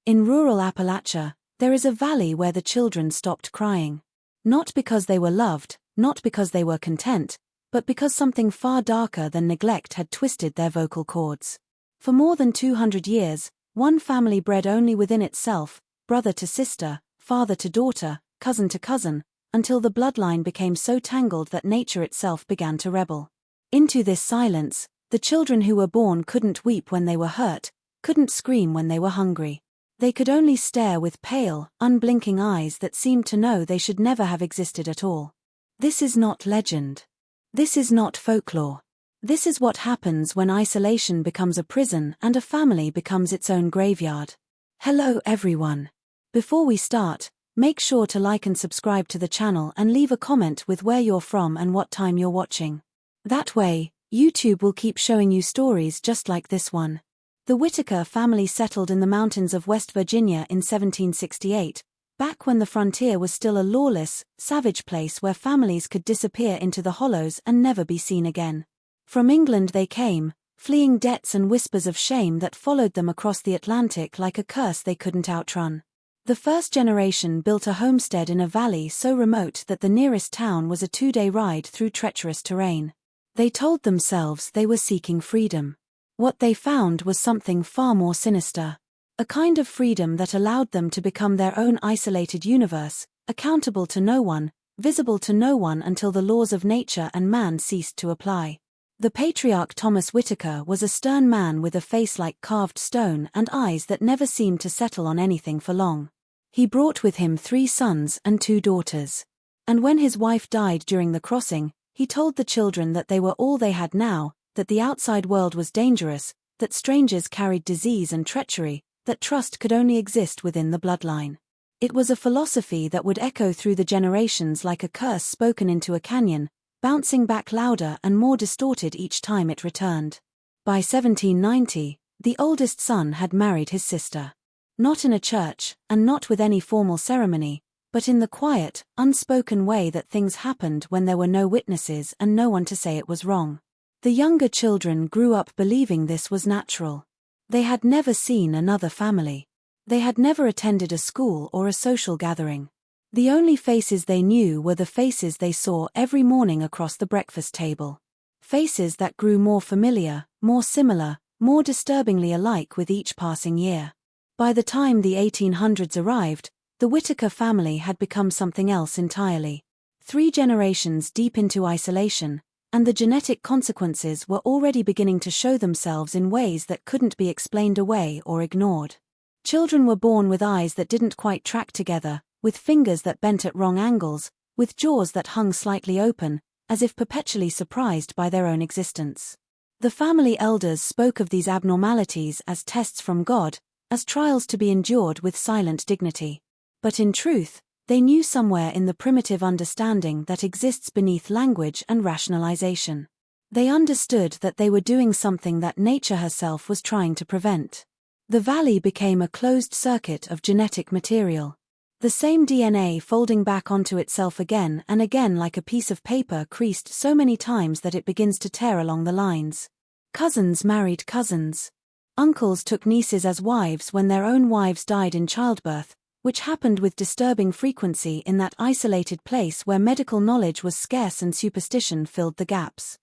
In rural Appalachia, there is a valley where the children stopped crying. Not because they were loved, not because they were content, but because something far darker than neglect had twisted their vocal cords. For more than 200 years, one family bred only within itself, brother to sister, father to daughter, cousin to cousin, until the bloodline became so tangled that nature itself began to rebel. Into this silence, the children who were born couldn't weep when they were hurt, couldn't scream when they were hungry. They could only stare with pale, unblinking eyes that seemed to know they should never have existed at all. This is not legend. This is not folklore. This is what happens when isolation becomes a prison and a family becomes its own graveyard. Hello everyone. Before we start, make sure to like and subscribe to the channel and leave a comment with where you're from and what time you're watching. That way, YouTube will keep showing you stories just like this one. The Whitaker family settled in the mountains of West Virginia in 1768, back when the frontier was still a lawless, savage place where families could disappear into the hollows and never be seen again. From England they came, fleeing debts and whispers of shame that followed them across the Atlantic like a curse they couldn't outrun. The first generation built a homestead in a valley so remote that the nearest town was a 2-day ride through treacherous terrain. They told themselves they were seeking freedom. What they found was something far more sinister. A kind of freedom that allowed them to become their own isolated universe, accountable to no one, visible to no one until the laws of nature and man ceased to apply. The patriarch Thomas Whitaker was a stern man with a face like carved stone and eyes that never seemed to settle on anything for long. He brought with him 3 sons and 2 daughters. And when his wife died during the crossing, he told the children that they were all they had now, that the outside world was dangerous, that strangers carried disease and treachery, that trust could only exist within the bloodline. It was a philosophy that would echo through the generations like a curse spoken into a canyon, bouncing back louder and more distorted each time it returned. By 1790, the oldest son had married his sister. Not in a church, and not with any formal ceremony, but in the quiet, unspoken way that things happened when there were no witnesses and no one to say it was wrong. The younger children grew up believing this was natural. They had never seen another family. They had never attended a school or a social gathering. The only faces they knew were the faces they saw every morning across the breakfast table. Faces that grew more familiar, more similar, more disturbingly alike with each passing year. By the time the 1800s arrived, the Whitaker family had become something else entirely. 3 generations deep into isolation, and the genetic consequences were already beginning to show themselves in ways that couldn't be explained away or ignored. Children were born with eyes that didn't quite track together, with fingers that bent at wrong angles, with jaws that hung slightly open, as if perpetually surprised by their own existence. The family elders spoke of these abnormalities as tests from God, as trials to be endured with silent dignity. But in truth, they knew somewhere in the primitive understanding that exists beneath language and rationalization. They understood that they were doing something that nature herself was trying to prevent. The valley became a closed circuit of genetic material. The same DNA folding back onto itself again and again like a piece of paper creased so many times that it begins to tear along the lines. Cousins married cousins. Uncles took nieces as wives when their own wives died in childbirth, which happened with disturbing frequency in that isolated place where medical knowledge was scarce and superstition filled the gaps.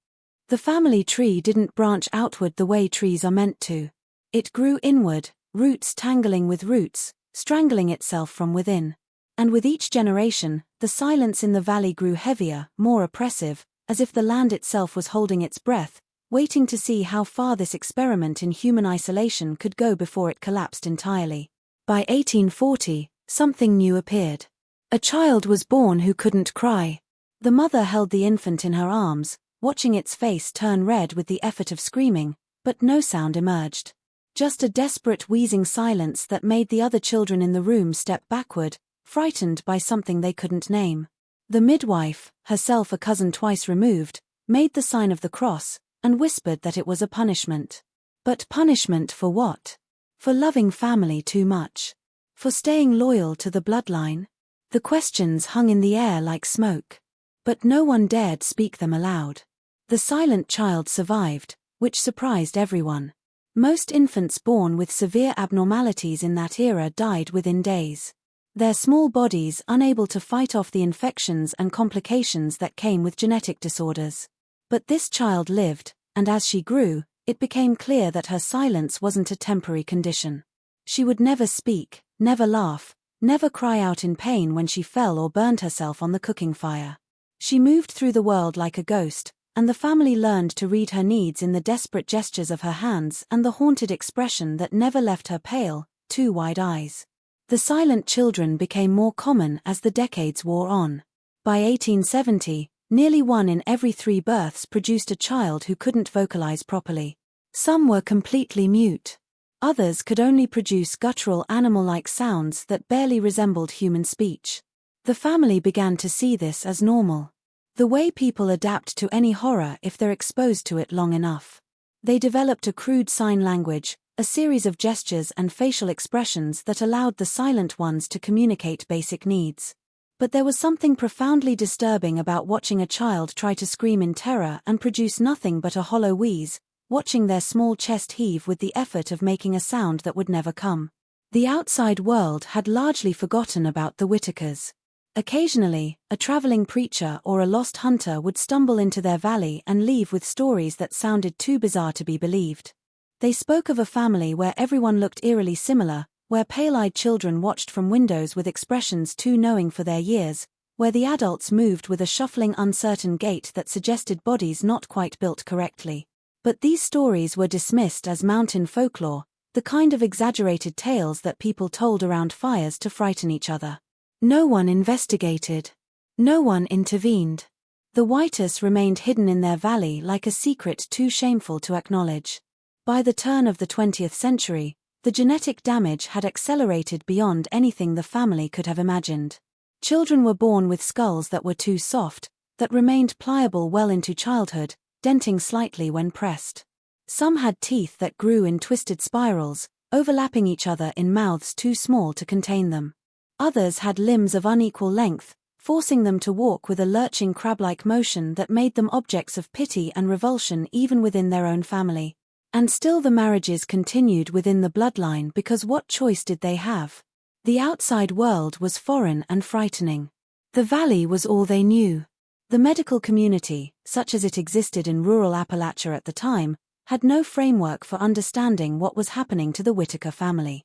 The family tree didn't branch outward the way trees are meant to. It grew inward, roots tangling with roots, strangling itself from within. And with each generation, the silence in the valley grew heavier, more oppressive, as if the land itself was holding its breath, waiting to see how far this experiment in human isolation could go before it collapsed entirely. By 1840, something new appeared. A child was born who couldn't cry. The mother held the infant in her arms, watching its face turn red with the effort of screaming, but no sound emerged. Just a desperate wheezing silence that made the other children in the room step backward, frightened by something they couldn't name. The midwife, herself a cousin twice removed, made the sign of the cross, and whispered that it was a punishment. But punishment for what? For loving family too much? For staying loyal to the bloodline? The questions hung in the air like smoke. But no one dared speak them aloud. The silent child survived, which surprised everyone. Most infants born with severe abnormalities in that era died within days. Their small bodies unable to fight off the infections and complications that came with genetic disorders. But this child lived, and as she grew, it became clear that her silence wasn't a temporary condition. She would never speak, never laugh, never cry out in pain when she fell or burned herself on the cooking fire. She moved through the world like a ghost, and the family learned to read her needs in the desperate gestures of her hands and the haunted expression that never left her pale, too wide eyes. The silent children became more common as the decades wore on. By 1870, nearly 1 in every 3 births produced a child who couldn't vocalize properly. Some were completely mute. Others could only produce guttural animal-like sounds that barely resembled human speech. The family began to see this as normal. The way people adapt to any horror if they're exposed to it long enough. They developed a crude sign language, a series of gestures and facial expressions that allowed the silent ones to communicate basic needs. But there was something profoundly disturbing about watching a child try to scream in terror and produce nothing but a hollow wheeze, watching their small chest heave with the effort of making a sound that would never come. The outside world had largely forgotten about the Whitakers. Occasionally, a traveling preacher or a lost hunter would stumble into their valley and leave with stories that sounded too bizarre to be believed. They spoke of a family where everyone looked eerily similar, where pale-eyed children watched from windows with expressions too knowing for their years, where the adults moved with a shuffling, uncertain gait that suggested bodies not quite built correctly. But these stories were dismissed as mountain folklore, the kind of exaggerated tales that people told around fires to frighten each other. No one investigated. No one intervened. The Whitakers remained hidden in their valley like a secret too shameful to acknowledge. By the turn of the 20th century, the genetic damage had accelerated beyond anything the family could have imagined. Children were born with skulls that were too soft, that remained pliable well into childhood, denting slightly when pressed. Some had teeth that grew in twisted spirals, overlapping each other in mouths too small to contain them. Others had limbs of unequal length, forcing them to walk with a lurching crab-like motion that made them objects of pity and revulsion even within their own family. And still the marriages continued within the bloodline because what choice did they have? The outside world was foreign and frightening. The valley was all they knew. The medical community, such as it existed in rural Appalachia at the time, had no framework for understanding what was happening to the Whitaker family.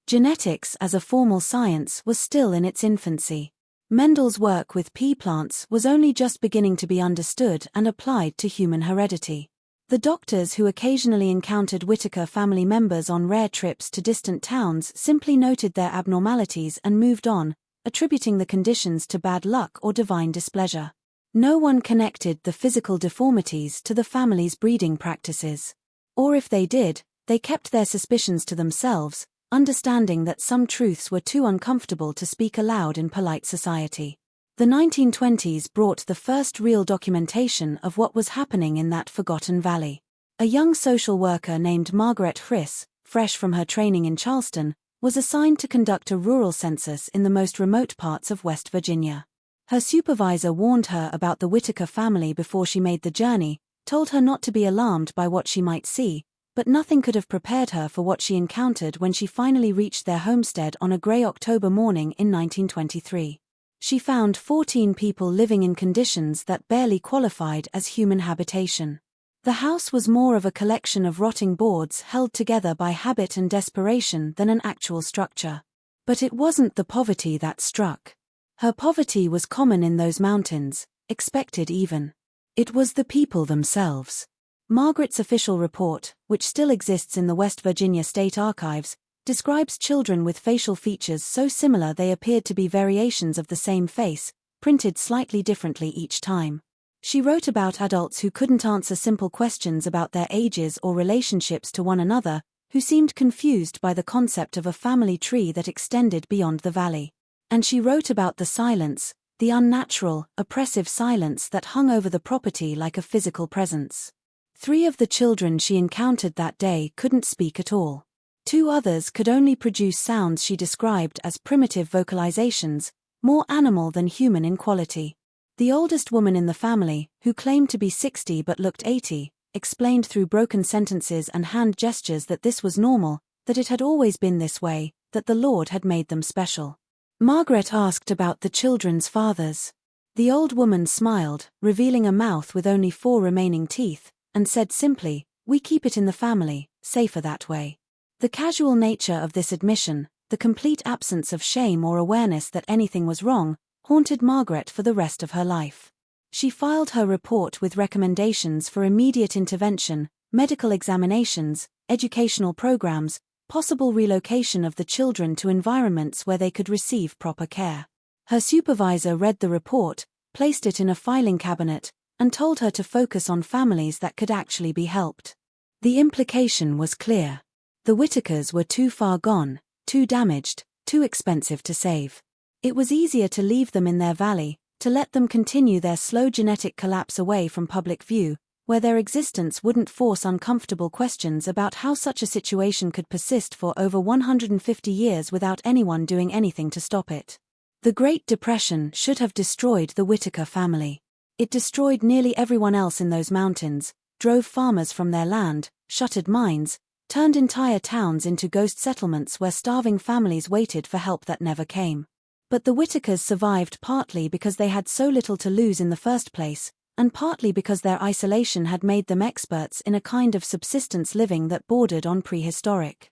Genetics as a formal science was still in its infancy. Mendel's work with pea plants was only just beginning to be understood and applied to human heredity. The doctors who occasionally encountered Whitaker family members on rare trips to distant towns simply noted their abnormalities and moved on, attributing the conditions to bad luck or divine displeasure. No one connected the physical deformities to the family's breeding practices. Or if they did, they kept their suspicions to themselves, understanding that some truths were too uncomfortable to speak aloud in polite society. The 1920s brought the first real documentation of what was happening in that forgotten valley. A young social worker named Margaret Friss, fresh from her training in Charleston, was assigned to conduct a rural census in the most remote parts of West Virginia. Her supervisor warned her about the Whitaker family before she made the journey, told her not to be alarmed by what she might see, but nothing could have prepared her for what she encountered when she finally reached their homestead on a grey October morning in 1923. She found 14 people living in conditions that barely qualified as human habitation. The house was more of a collection of rotting boards held together by habit and desperation than an actual structure. But it wasn't the poverty that struck. Her poverty was common in those mountains, expected even. It was the people themselves. Margaret's official report, which still exists in the West Virginia State Archives, describes children with facial features so similar they appeared to be variations of the same face, printed slightly differently each time. She wrote about adults who couldn't answer simple questions about their ages or relationships to one another, who seemed confused by the concept of a family tree that extended beyond the valley. And she wrote about the silence, the unnatural, oppressive silence that hung over the property like a physical presence. 3 of the children she encountered that day couldn't speak at all. 2 others could only produce sounds she described as primitive vocalizations, more animal than human in quality. The oldest woman in the family, who claimed to be 60 but looked 80, explained through broken sentences and hand gestures that this was normal, that it had always been this way, that the Lord had made them special. Margaret asked about the children's fathers. The old woman smiled, revealing a mouth with only 4 remaining teeth, and said simply, "We keep it in the family, safer that way." The casual nature of this admission, the complete absence of shame or awareness that anything was wrong, haunted Margaret for the rest of her life. She filed her report with recommendations for immediate intervention, medical examinations, educational programs, possible relocation of the children to environments where they could receive proper care. Her supervisor read the report, placed it in a filing cabinet, and told her to focus on families that could actually be helped. The implication was clear. The Whitakers were too far gone, too damaged, too expensive to save. It was easier to leave them in their valley, to let them continue their slow genetic collapse away from public view, where their existence wouldn't force uncomfortable questions about how such a situation could persist for over 150 years without anyone doing anything to stop it. The Great Depression should have destroyed the Whitaker family. It destroyed nearly everyone else in those mountains, drove farmers from their land, shuttered mines, turned entire towns into ghost settlements where starving families waited for help that never came. But the Whitakers survived partly because they had so little to lose in the first place, and partly because their isolation had made them experts in a kind of subsistence living that bordered on prehistoric.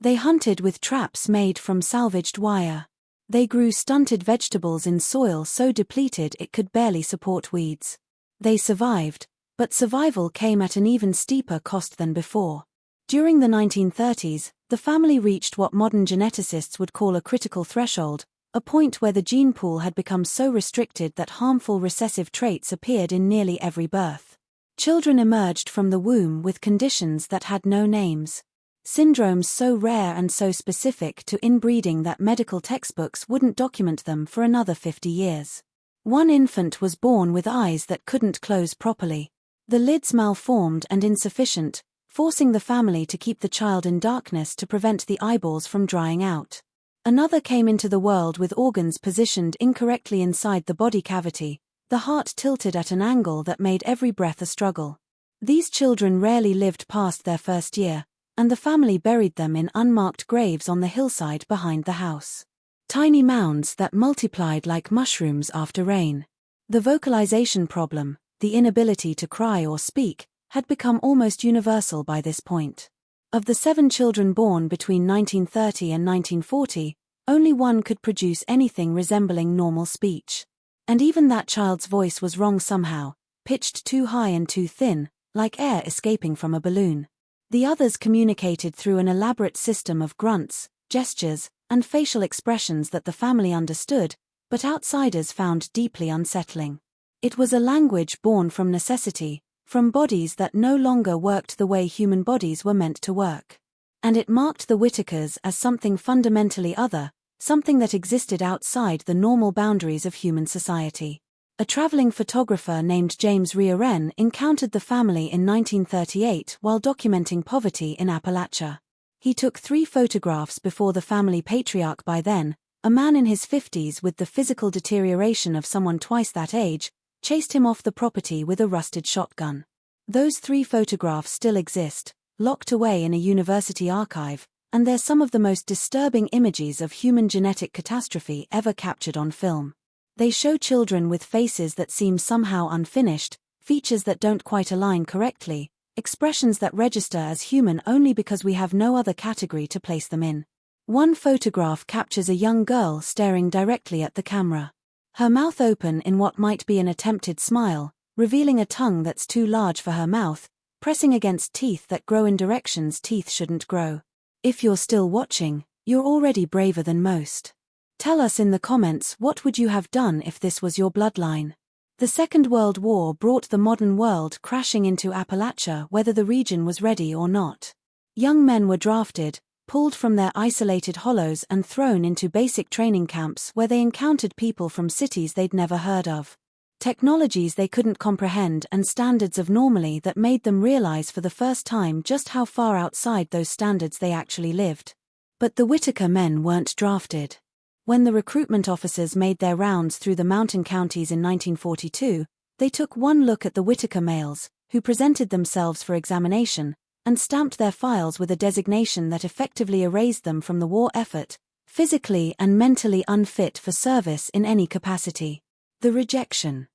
They hunted with traps made from salvaged wire. They grew stunted vegetables in soil so depleted it could barely support weeds. They survived, but survival came at an even steeper cost than before. During the 1930s, the family reached what modern geneticists would call a critical threshold, a point where the gene pool had become so restricted that harmful recessive traits appeared in nearly every birth. Children emerged from the womb with conditions that had no names. Syndromes so rare and so specific to inbreeding that medical textbooks wouldn't document them for another 50 years. One infant was born with eyes that couldn't close properly. The lids malformed and insufficient, forcing the family to keep the child in darkness to prevent the eyeballs from drying out. Another came into the world with organs positioned incorrectly inside the body cavity, the heart tilted at an angle that made every breath a struggle. These children rarely lived past their first year, and the family buried them in unmarked graves on the hillside behind the house. Tiny mounds that multiplied like mushrooms after rain. The vocalization problem, the inability to cry or speak, had become almost universal by this point. Of the 7 children born between 1930 and 1940, only one could produce anything resembling normal speech. And even that child's voice was wrong somehow, pitched too high and too thin, like air escaping from a balloon. The others communicated through an elaborate system of grunts, gestures, and facial expressions that the family understood, but outsiders found deeply unsettling. It was a language born from necessity, from bodies that no longer worked the way human bodies were meant to work. And it marked the Whitakers as something fundamentally other, something that existed outside the normal boundaries of human society. A traveling photographer named James Wren encountered the family in 1938 while documenting poverty in Appalachia. He took 3 photographs before the family patriarch, by then, a man in his 50s with the physical deterioration of someone twice that age, chased him off the property with a rusted shotgun. Those 3 photographs still exist, locked away in a university archive, and they're some of the most disturbing images of human genetic catastrophe ever captured on film. They show children with faces that seem somehow unfinished, features that don't quite align correctly, expressions that register as human only because we have no other category to place them in. One photograph captures a young girl staring directly at the camera. Her mouth open in what might be an attempted smile, revealing a tongue that's too large for her mouth, pressing against teeth that grow in directions teeth shouldn't grow. If you're still watching, you're already braver than most. Tell us in the comments, what would you have done if this was your bloodline? The Second World War brought the modern world crashing into Appalachia whether the region was ready or not. Young men were drafted, pulled from their isolated hollows and thrown into basic training camps where they encountered people from cities they'd never heard of. Technologies they couldn't comprehend and standards of normally that made them realize for the first time just how far outside those standards they actually lived. But the Whitaker men weren't drafted. When the recruitment officers made their rounds through the mountain counties in 1942, they took one look at the Whitaker males, who presented themselves for examination, and stamped their files with a designation that effectively erased them from the war effort, physically and mentally unfit for service in any capacity. The rejection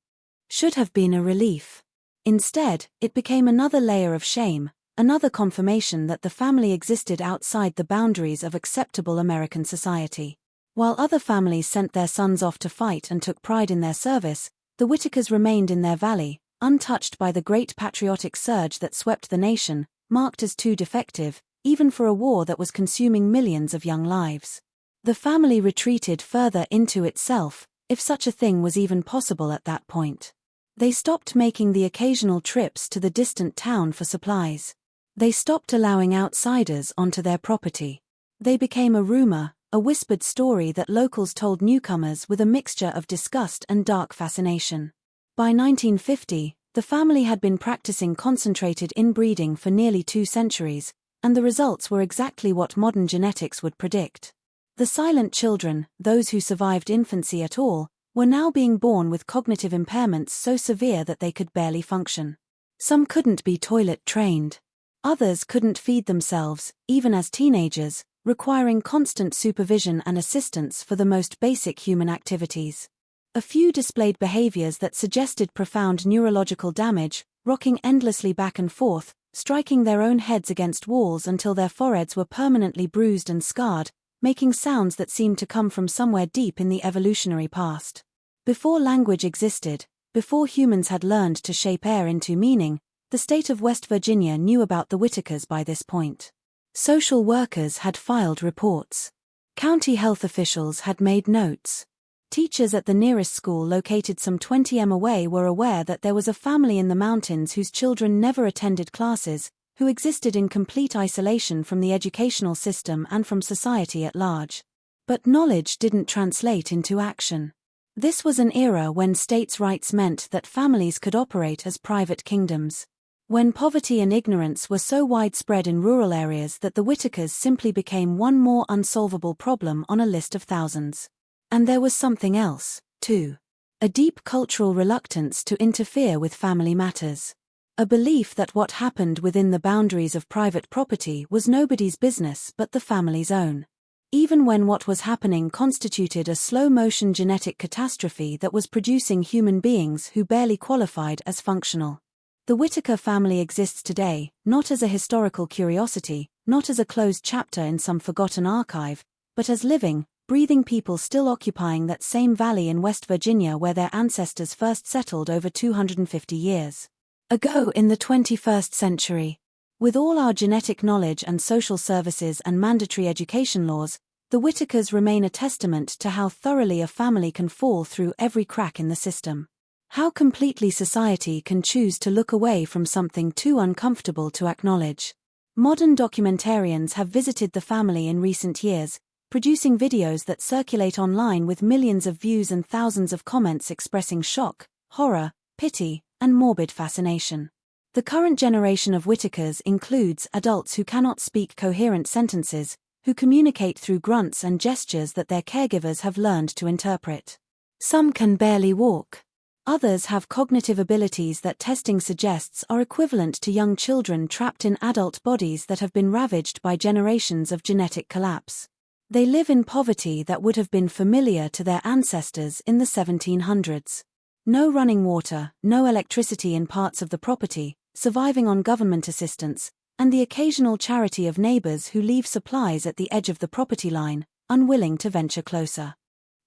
should have been a relief. Instead, it became another layer of shame, another confirmation that the family existed outside the boundaries of acceptable American society. While other families sent their sons off to fight and took pride in their service, the Whitakers remained in their valley, untouched by the great patriotic surge that swept the nation, marked as too defective, even for a war that was consuming millions of young lives. The family retreated further into itself, if such a thing was even possible at that point. They stopped making the occasional trips to the distant town for supplies. They stopped allowing outsiders onto their property. They became a rumor, a whispered story that locals told newcomers with a mixture of disgust and dark fascination. By 1950, the family had been practicing concentrated inbreeding for nearly 2 centuries, and the results were exactly what modern genetics would predict. The silent children, those who survived infancy at all, were now being born with cognitive impairments so severe that they could barely function. Some couldn't be toilet trained. Others couldn't feed themselves, even as teenagers, requiring constant supervision and assistance for the most basic human activities. A few displayed behaviors that suggested profound neurological damage, rocking endlessly back and forth, striking their own heads against walls until their foreheads were permanently bruised and scarred, making sounds that seemed to come from somewhere deep in the evolutionary past. Before language existed, before humans had learned to shape air into meaning, the state of West Virginia knew about the Whitakers by this point. Social workers had filed reports. County health officials had made notes. Teachers at the nearest school located some 20 m away were aware that there was a family in the mountains whose children never attended classes, who existed in complete isolation from the educational system and from society at large. But knowledge didn't translate into action. This was an era when states' rights meant that families could operate as private kingdoms. When poverty and ignorance were so widespread in rural areas that the Whitakers simply became one more unsolvable problem on a list of thousands. And there was something else, too. A deep cultural reluctance to interfere with family matters. A belief that what happened within the boundaries of private property was nobody's business but the family's own. Even when what was happening constituted a slow-motion genetic catastrophe that was producing human beings who barely qualified as functional. The Whitaker family exists today, not as a historical curiosity, not as a closed chapter in some forgotten archive, but as living, breathing people still occupying that same valley in West Virginia where their ancestors first settled over 250 years ago in the 21st century. With all our genetic knowledge and social services and mandatory education laws, the Whitakers remain a testament to how thoroughly a family can fall through every crack in the system. How completely society can choose to look away from something too uncomfortable to acknowledge. Modern documentarians have visited the family in recent years, producing videos that circulate online with millions of views and thousands of comments expressing shock, horror, pity, and morbid fascination. The current generation of Whitakers includes adults who cannot speak coherent sentences, who communicate through grunts and gestures that their caregivers have learned to interpret. Some can barely walk. Others have cognitive abilities that testing suggests are equivalent to young children trapped in adult bodies that have been ravaged by generations of genetic collapse. They live in poverty that would have been familiar to their ancestors in the 1700s. No running water, no electricity in parts of the property, surviving on government assistance, and the occasional charity of neighbors who leave supplies at the edge of the property line, unwilling to venture closer.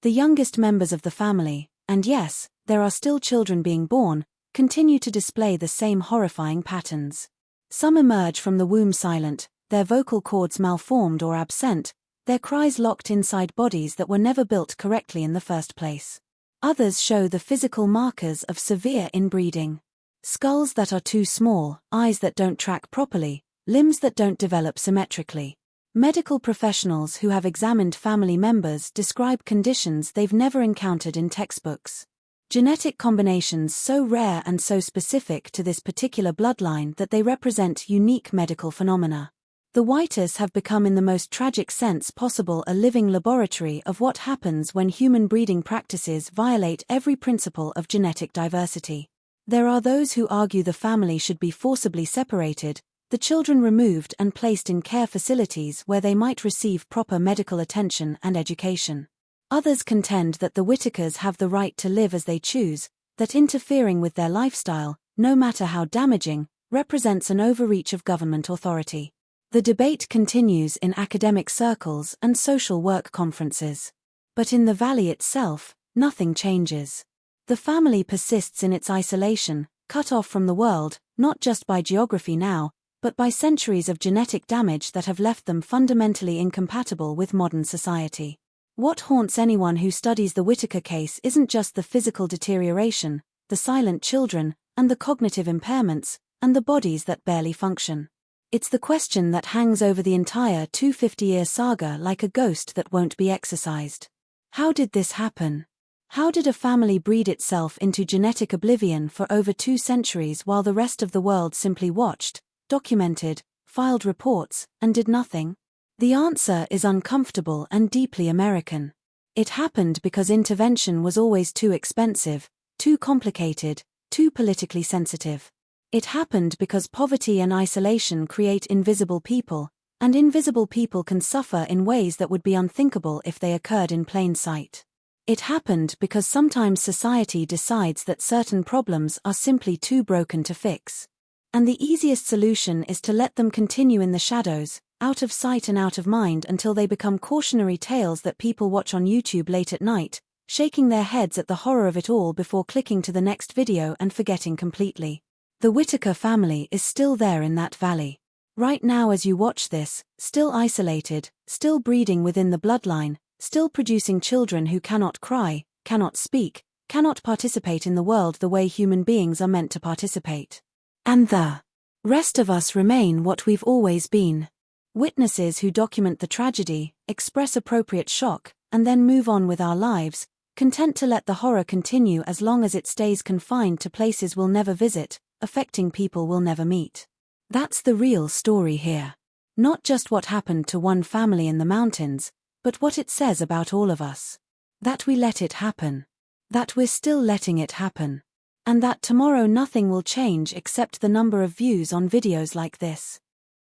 The youngest members of the family, and yes, there are still children being born, continue to display the same horrifying patterns. Some emerge from the womb silent, their vocal cords malformed or absent, their cries locked inside bodies that were never built correctly in the first place. Others show the physical markers of severe inbreeding. Skulls that are too small, eyes that don't track properly, limbs that don't develop symmetrically. Medical professionals who have examined family members describe conditions they've never encountered in textbooks. Genetic combinations so rare and so specific to this particular bloodline that they represent unique medical phenomena. The Whitakers have become in the most tragic sense possible a living laboratory of what happens when human breeding practices violate every principle of genetic diversity. There are those who argue the family should be forcibly separated, the children removed and placed in care facilities where they might receive proper medical attention and education. Others contend that the Whitakers have the right to live as they choose, that interfering with their lifestyle, no matter how damaging, represents an overreach of government authority. The debate continues in academic circles and social work conferences. But in the valley itself, nothing changes. The family persists in its isolation, cut off from the world, not just by geography now, but by centuries of genetic damage that have left them fundamentally incompatible with modern society. What haunts anyone who studies the Whitaker case isn't just the physical deterioration, the silent children, and the cognitive impairments, and the bodies that barely function. It's the question that hangs over the entire 250-year saga like a ghost that won't be exorcised. How did this happen? How did a family breed itself into genetic oblivion for over 2 centuries while the rest of the world simply watched, documented, filed reports, and did nothing? The answer is uncomfortable and deeply American. It happened because intervention was always too expensive, too complicated, too politically sensitive. It happened because poverty and isolation create invisible people, and invisible people can suffer in ways that would be unthinkable if they occurred in plain sight. It happened because sometimes society decides that certain problems are simply too broken to fix. And the easiest solution is to let them continue in the shadows, out of sight and out of mind until they become cautionary tales that people watch on YouTube late at night, shaking their heads at the horror of it all before clicking to the next video and forgetting completely. The Whitaker family is still there in that valley. Right now as you watch this, still isolated, still breeding within the bloodline, still producing children who cannot cry, cannot speak, cannot participate in the world the way human beings are meant to participate. And the rest of us remain what we've always been. Witnesses who document the tragedy, express appropriate shock, and then move on with our lives, content to let the horror continue as long as it stays confined to places we'll never visit, affecting people we'll never meet. That's the real story here. Not just what happened to one family in the mountains, but what it says about all of us. That we let it happen. That we're still letting it happen. And that tomorrow nothing will change except the number of views on videos like this.